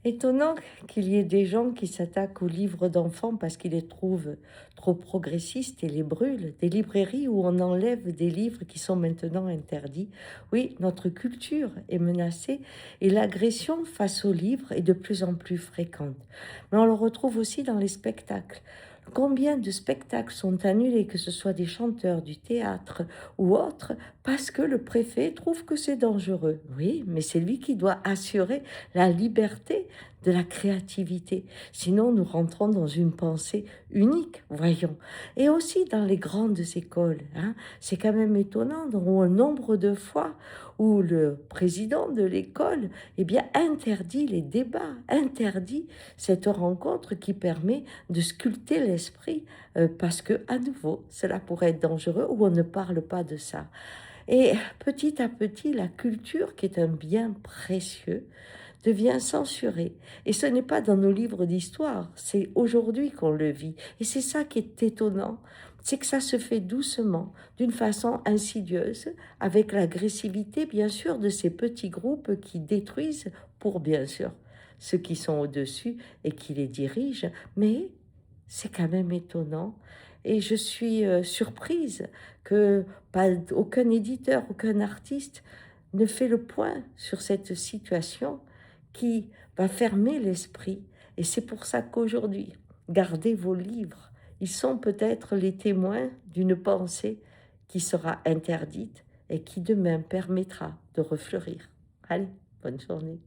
Étonnant qu'il y ait des gens qui s'attaquent aux livres d'enfants parce qu'ils les trouvent trop progressistes et les brûlent, des librairies où on enlève des livres qui sont maintenant interdits. Oui, notre culture est menacée et l'agression face aux livres est de plus en plus fréquente. Mais on le retrouve aussi dans les spectacles. Combien de spectacles sont annulés, que ce soit des chanteurs, du théâtre ou autres, parce que le préfet trouve que c'est dangereux. Oui, mais c'est lui qui doit assurer la liberté de la créativité. Sinon, nous rentrons dans une pensée unique, voyons. Et aussi dans les grandes écoles, hein, c'est quand même étonnant dans un nombre de fois où le président de l'école, eh bien, interdit les débats, interdit cette rencontre qui permet de sculpter l'esprit, parce que, à nouveau, cela pourrait être dangereux ou on ne parle pas de ça. Et petit à petit, la culture, qui est un bien précieux, devient censurée. Et ce n'est pas dans nos livres d'histoire, c'est aujourd'hui qu'on le vit. Et c'est ça qui est étonnant, c'est que ça se fait doucement, d'une façon insidieuse, avec l'agressivité, bien sûr, de ces petits groupes qui détruisent, pour bien sûr ceux qui sont au-dessus et qui les dirigent. Mais c'est quand même étonnant. Et je suis surprise que aucun éditeur, aucun artiste ne fait le point sur cette situation qui va fermer l'esprit. Et c'est pour ça qu'aujourd'hui, gardez vos livres. Ils sont peut-être les témoins d'une pensée qui sera interdite et qui demain permettra de refleurir. Allez, bonne journée.